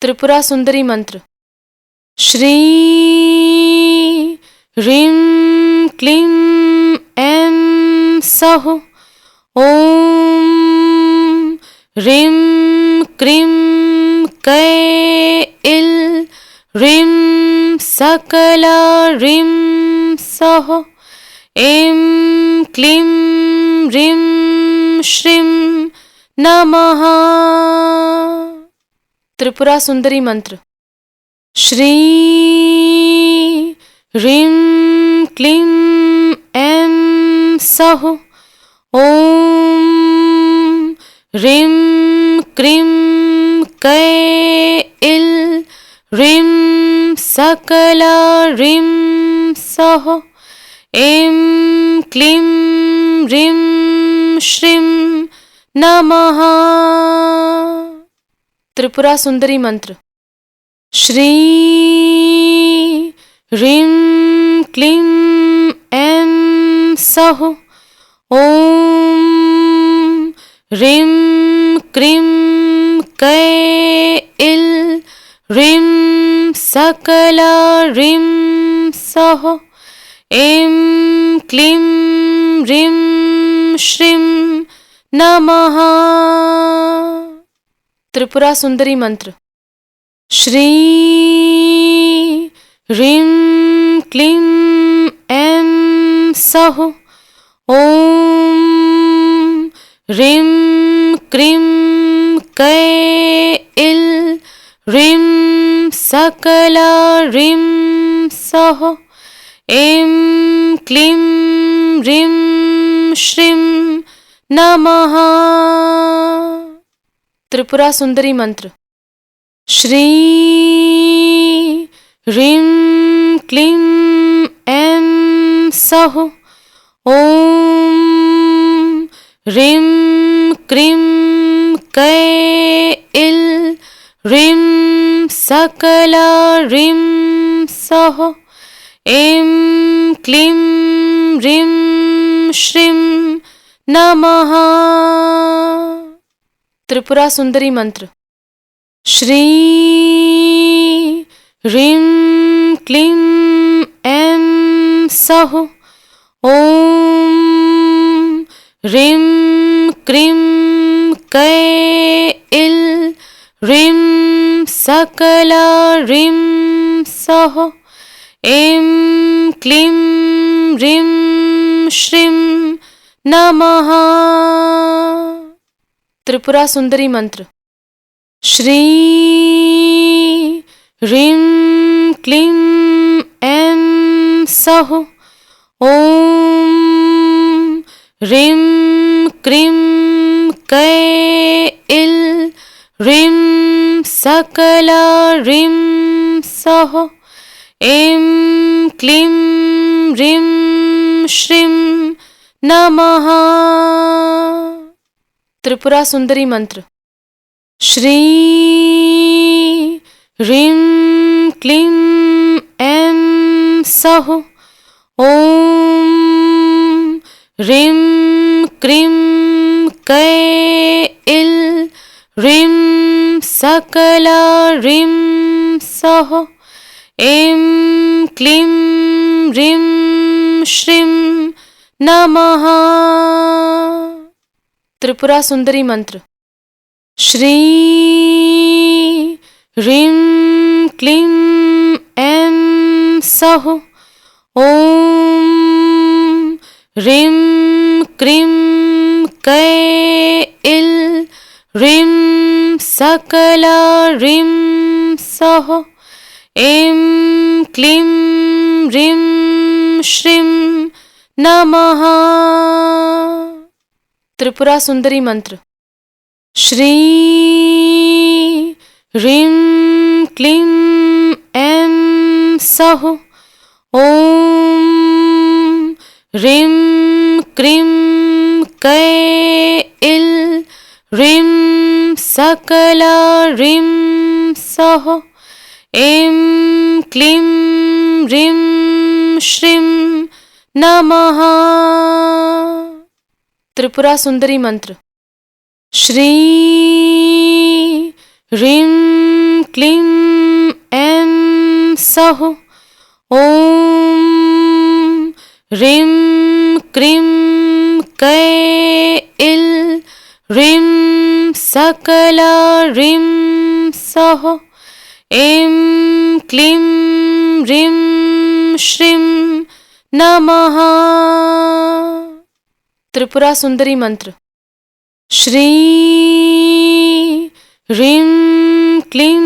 त्रिपुरा सुंदरी मंत्र। श्री ह्रीं क्लीं ऐं सौः। ॐ ह्रीं क्रीं कैल ह्रीं सकला ह्रीं सौः। ऐं क्लीं ह्रीं श्रीं नमः। त्रिपुरा सुंदरी मंत्र। श्री ह्रीं क्लीं ऐं सौः। ॐ ह्रीं क्रीं कैल ह्रीं सकला ह्रीं सौः। ऐं क्लीं ह्रीं श्रीं नमः। त्रिपुरा सुंदरी मंत्र। श्री ह्रीं क्लीं ऐं सौः। ॐ ह्रीं क्रीं कैल ह्रीं सकला ह्रीं सौः। ऐं क्लीं ह्रीं श्रीं नमः। त्रिपुरा सुंदरी मंत्र। श्री ह्रीं क्लीं ऐं सौः। ॐ ह्रीं क्रीं कैल ह्रीं सकला ह्रीं सौः। ऐं क्लीं ह्रीं श्रीं नमः। त्रिपुरा सुंदरी मंत्र। श्री ह्रीं क्लीं ऐं सौः। ॐ ह्रीं क्रीं कैल ह्रीं सकला ह्रीं सौः। ऐं क्लीं ह्रीं श्रीं नमः। त्रिपुरा सुंदरी मंत्र। श्री ह्रीं क्लीं ऐं सौः। ॐ ह्रीं क्रीं कैल ह्रीं सकला ह्रीं सौः। ऐं क्लीं ह्रीं श्रीं नमः। त्रिपुरा सुंदरी मंत्र। श्री ह्रीं क्लीं ऐं सौः। ॐ ह्रीं क्रीं कैल ह्रीं सकला ह्रीं सौः। ऐं क्लीं ह्रीं श्रीं नमः। त्रिपुरा सुंदरी मंत्र। श्री ह्रीं क्लीं ऐं सौः। ॐ ह्रीं क्रीं कैल ह्रीं सकला ह्रीं सौः। ऐं क्लीं ह्रीं श्रीं नमः। त्रिपुरा सुंदरी मंत्र। श्री ह्रीं क्लीं ऐं सौः। ॐ ह्रीं क्रीं कैल ह्रीं सकला ह्रीं सौः। ऐं क्लीं ह्रीं श्रीं नमः। त्रिपुरा सुंदरी मंत्र। श्री ह्रीं क्लीं ऐं सौः। ॐ ह्रीं क्रीं कैल ह्रीं सकला ह्रीं सौः। ऐं क्लीं ह्रीं श्रीं नमः। त्रिपुरा सुंदरी मंत्र। श्री ह्रीं क्लीं ऐं सौः ॐ ह्रीं क्रीं कैल ह्रीं सकला ह्रीं सौः ऐं क्लीं ह्रीं श्रीं नमः। त्रिपुरा सुंदरी मंत्र। श्री ह्रीं क्लीं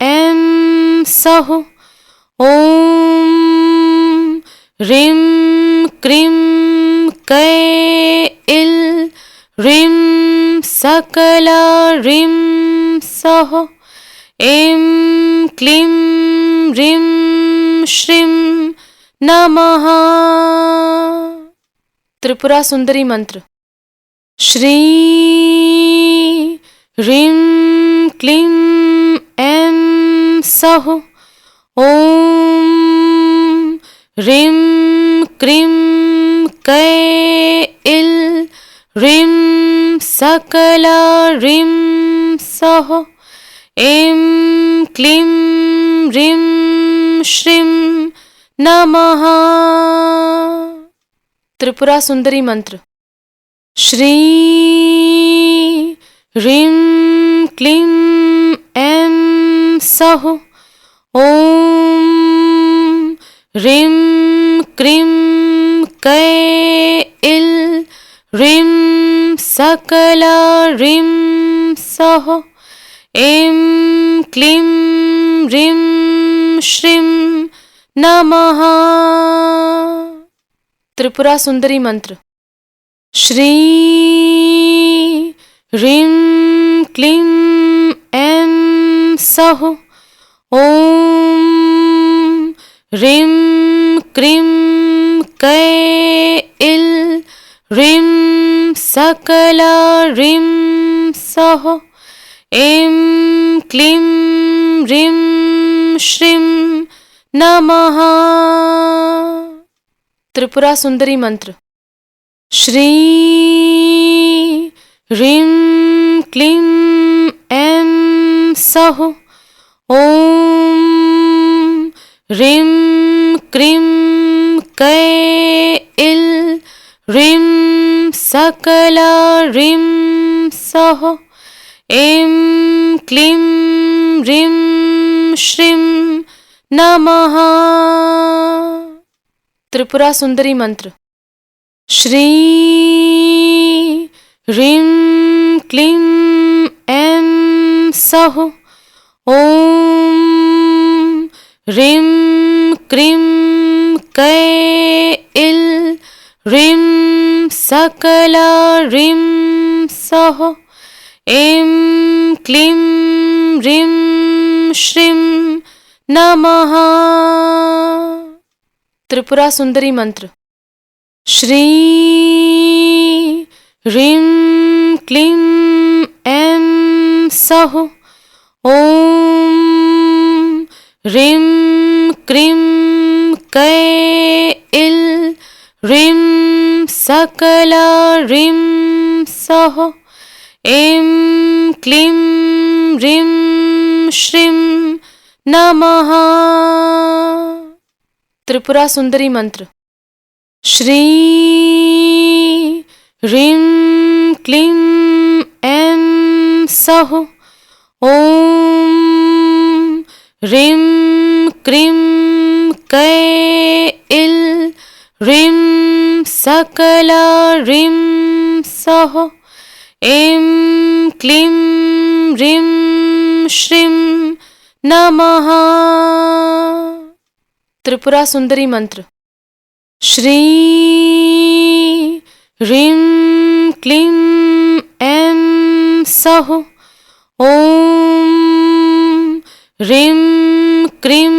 ऐं सौः ॐ ह्रीं क्रीं कैल ह्रीं सकला ह्रीं सौः ऐं क्लीं ह्रीं श्रीं नमः। त्रिपुरा सुंदरी मंत्र। श्री ह्रीं क्लीं ऐं सौः ॐ ह्रीं क्रीं कैल ह्रीं सकला ह्रीं सौः ऐं क्लीं ह्रीं श्रीं नमः। त्रिपुरा सुंदरी मंत्र। श्री ह्रीं क्लीं ऐं सौः ॐ ह्रीं क्रीं कैल ह्रीं सकला ह्रीं सौः ऐं क्लीं ह्रीं श्रीं नमः। त्रिपुरा सुंदरी मंत्र। श्री ह्रीं क्लीं ऐं सौः ॐ ह्रीं क्रीं कैल ह्रीं सकला ह्रीं सौः ऐं क्लीं ह्रीं श्रीं नमः। त्रिपुरा सुंदरी मंत्र। श्री ह्रीं क्लीं ऐं सौः ॐ ह्रीं क्रीं कैल ह्रीं सकला ह्रीं सौः ऐं क्लीं ह्रीं श्रीं नमः। त्रिपुरा सुंदरी मंत्र। श्री ह्रीं क्लीं ऐं सौः ॐ ह्रीं क्रीं कैल ह्रीं सकला ह्रीं सौः ऐं क्लीं ह्रीं श्रीं नमः। त्रिपुरा सुंदरी मंत्र। श्री ह्रीं क्लीं ऐं सौः ॐ ह्रीं क्रीं कैल ह्रीं सकला ह्रीं सौः ऐं क्लीं ह्रीं श्रीं नमः। त्रिपुरा सुंदरी मंत्र। श्री ह्रीं क्लीं ऐं सौः ॐ ह्रीं क्रीं कैल ह्रीं सकला ह्रीं सौः ऐं क्लीं ह्रीं श्रीं नमः। त्रिपुरा सुंदरी मंत्र। श्री ह्रीं क्लीं ऐं सौः ॐ ह्रीं क्रीं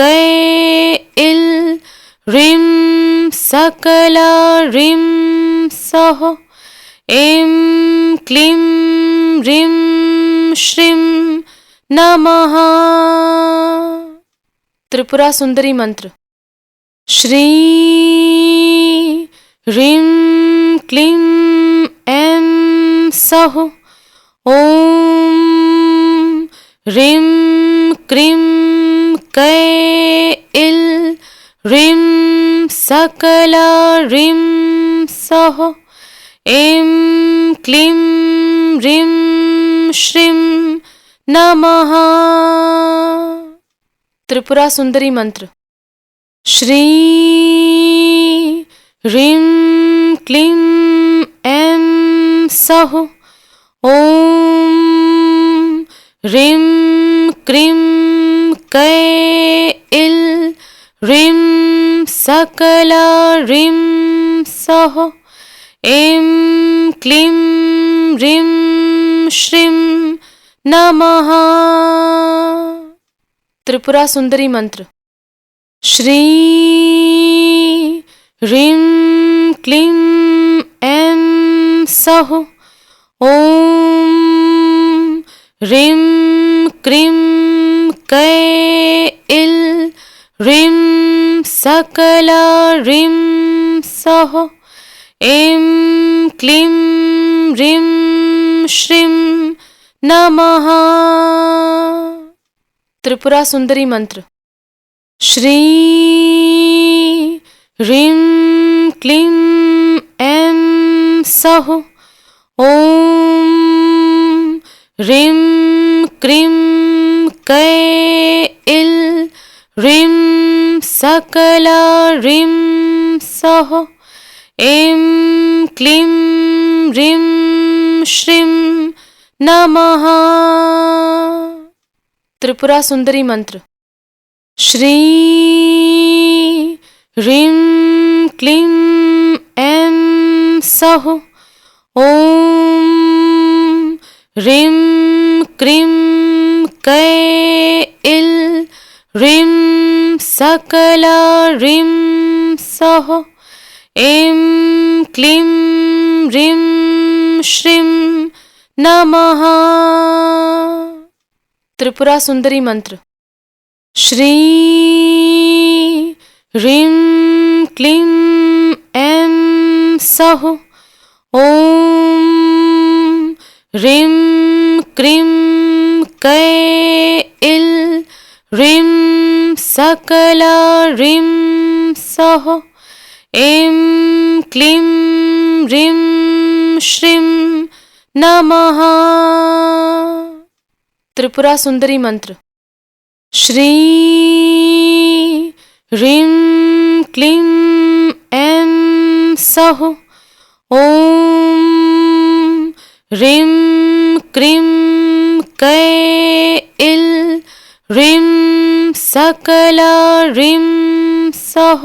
कैल ह्रीं सकला ह्रीं सौः ऐं क्लीं ह्रीं श्रीं नमः। त्रिपुरा सुंदरी मंत्र। श्री ह्रीं क्लीं ऐं सौः ॐ ह्रीं क्रीं कैल ह्रीं सकला ह्रीं सः ऐं क्लीं ह्रीं श्रीं नमः। त्रिपुरा सुंदरी मंत्र। श्री ह्रीं क्लीं ऐं सः ॐ ह्रीं क्रीं कैल ह्रीं सकला ह्रीं सः ऐं क्लीं ह्रीं श्रीं नमः। त्रिपुरा सुंदरी मंत्र। श्री ह्रीं क्लीं ऐं सः ॐ ह्रीं क्रीं कैल ह्रीं सकला ह्रीं सः ऐं क्लीं ह्रीं श्रीं नमः। त्रिपुरा सुंदरी मंत्र। श्री ह्रीं क्लीं ऐं सः ॐ ह्रीं क्रीं कैल ह्रीं सकला ह्रीं सः ऐं क्लीं ह्रीं श्रीं नमः। त्रिपुरा सुंदरी मंत्र। श्री ह्रीं क्लीं ऐं सः ॐ ह्रीं क्रीं कैल ह्रीं सकला ह्रीं सः ऐं क्लीं ह्रीं श्रीं नमः। त्रिपुरा सुंदरी मंत्र। श्री ह्रीं क्लीं ऐं सः ॐ ह्रीं क्रीं कैल ह्रीं सकला ह्रीं सः ऐं क्लीं ह्रीं श्रीं नमः। त्रिपुरा सुंदरी मंत्र। श्री ह्रीं क्लीं ऐं सः ॐ ह्रीं क्रीं कैल ह्रीं सकला ह्रीं सः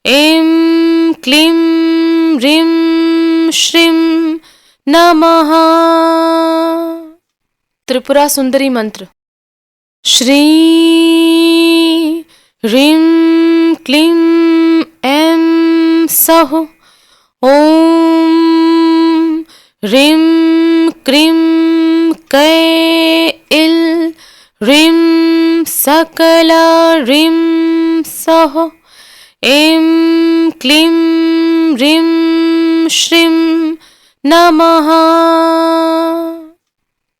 ऐं क्लीं ह्रीं श्रीं नमः। त्रिपुरा सुंदरी मंत्र। श्री ह्रीं क्लीं ऐं सः ॐ ह्रीं क्रीं कैल ह्रीं सकला ह्रीं सः ऐं क्लीं ह्रीं श्रीं नमः।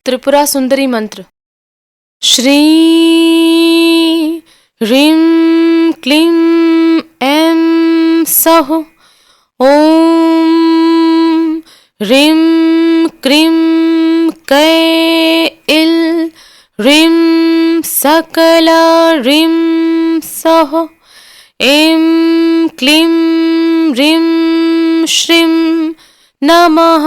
त्रिपुरा सुंदरी मंत्र। श्री ह्रीं क्लीं ऐं सः ॐ ह्रीं क्रीं कैल ह्रीं सकला ह्रीं सः ऐं क्लीं ह्रीं श्रीं नमः।